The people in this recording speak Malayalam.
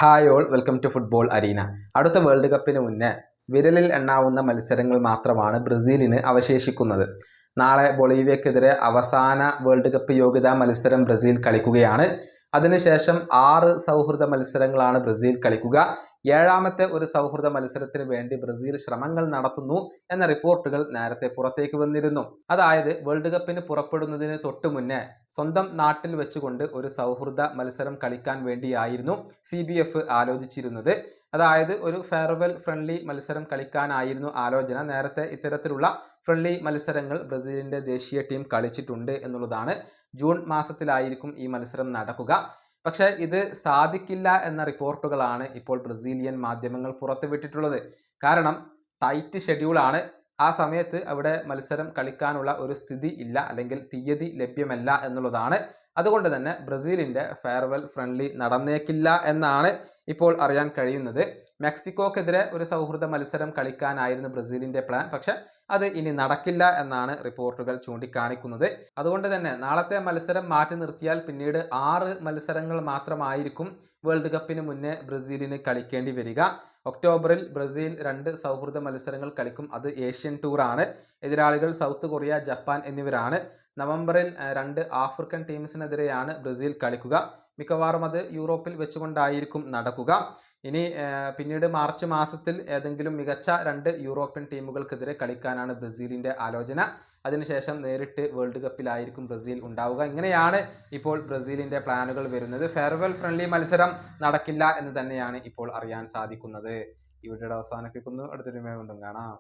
Hi all, welcome to football arena. അടുത്ത വേൾഡ് കപ്പിന് മുന്നേ വിരലിൽ എണ്ണാവുന്ന മത്സരങ്ങൾ മാത്രമാണ് ബ്രസീലിന് അവശേഷിക്കുന്നത്. നാളെ ബൊളീവിയക്കെതിരെ അവസാന വേൾഡ് കപ്പ് യോഗ്യതാ മത്സരം ബ്രസീൽ കളിക്കുകയാണ്. അതിനുശേഷം 6 സൗഹൃദ മത്സരങ്ങളാണ് ബ്രസീൽ കളിക്കുക. ഏഴാമത്തെ ഒരു സൗഹൃദ മത്സരത്തിന് വേണ്ടി ബ്രസീൽ ശ്രമങ്ങൾ നടത്തുന്നു എന്ന റിപ്പോർട്ടുകൾ നേരത്തെ പുറത്തേക്ക് വന്നിരുന്നു. അതായത് വേൾഡ് കപ്പിന് പുറപ്പെടുന്നതിന് തൊട്ടു മുന്നേ സ്വന്തം നാട്ടിൽ വെച്ചുകൊണ്ട് ഒരു സൗഹൃദ മത്സരം കളിക്കാൻ വേണ്ടിയായിരുന്നു CBF ആലോചിച്ചിരുന്നത്. അതായത് ഒരു ഫെയർവെൽ ഫ്രണ്ട്ലി മത്സരം കളിക്കാനായിരുന്നു ആലോചന. നേരത്തെ ഇത്തരത്തിലുള്ള ഫ്രണ്ട്ലി മത്സരങ്ങൾ ബ്രസീലിന്റെ ദേശീയ ടീം കളിച്ചിട്ടുണ്ട് എന്നുള്ളതാണ്. ജൂൺ മാസത്തിലായിരിക്കും ഈ മത്സരം നടക്കുക. പക്ഷേ ഇത് സാധിക്കില്ല എന്ന റിപ്പോർട്ടുകളാണ് ഇപ്പോൾ ബ്രസീലിയൻ മാധ്യമങ്ങൾ പുറത്തുവിട്ടിട്ടുള്ളത്. കാരണം ടൈറ്റ് ഷെഡ്യൂളാണ്. ആ സമയത്ത് അവിടെ മത്സരം കളിക്കാനുള്ള ഒരു സ്ഥിതി ഇല്ല, അല്ലെങ്കിൽ തീയതി ലഭ്യമല്ല എന്നുള്ളതാണ്. അതുകൊണ്ട് തന്നെ ബ്രസീലിന്റെ ഫെയർവെൽ ഫ്രണ്ട്ലി നടന്നേക്കില്ല എന്നാണ് ഇപ്പോൾ അറിയാൻ കഴിയുന്നത്. മെക്സിക്കോക്കെതിരെ ഒരു സൗഹൃദ മത്സരം കളിക്കാനായിരുന്നു ബ്രസീലിന്റെ പ്ലാൻ. പക്ഷെ അത് ഇനി നടക്കില്ല എന്നാണ് റിപ്പോർട്ടുകൾ ചൂണ്ടിക്കാണിക്കുന്നത്. അതുകൊണ്ട് തന്നെ നാളത്തെ മത്സരം മാറ്റി നിർത്തിയാൽ പിന്നീട് 6 മത്സരങ്ങൾ മാത്രമായിരിക്കും വേൾഡ് കപ്പിന് മുന്നേ ബ്രസീലിന് കളിക്കേണ്ടി വരിക. ഒക്ടോബറിൽ ബ്രസീൽ 2 സൗഹൃദ മത്സരങ്ങൾ കളിക്കും. അത് ഏഷ്യൻ ടൂറാണ്. എതിരാളികൾ സൗത്ത് കൊറിയ, ജപ്പാൻ എന്നിവരാണ്. നവംബറിൽ 2 ആഫ്രിക്കൻ ടീംസിനെതിരെയാണ് ബ്രസീൽ കളിക്കുക. മിക്കവാറും അത് യൂറോപ്പിൽ വെച്ചുകൊണ്ടായിരിക്കും നടക്കുക. ഇനി പിന്നീട് മാർച്ച് മാസത്തിൽ ഏതെങ്കിലും മികച്ച 2 യൂറോപ്യൻ ടീമുകൾക്കെതിരെ കളിക്കാനാണ് ബ്രസീലിന്റെ ആലോചന. അതിനുശേഷം നേരിട്ട് വേൾഡ് കപ്പിലായിരിക്കും ബ്രസീൽ ഉണ്ടാവുക. ഇങ്ങനെയാണ് ഇപ്പോൾ ബ്രസീലിന്റെ പ്ലാനുകൾ വരുന്നത്. ഫെയർവെൽ ഫ്രണ്ട്ലി മത്സരം നടക്കില്ല എന്ന് തന്നെയാണ് ഇപ്പോൾ അറിയാൻ സാധിക്കുന്നത്. ഈ വീഡിയോയുടെ അവസാനിപ്പിക്കുന്നു. അടുത്തൊരു വീണ്ടും കാണാം.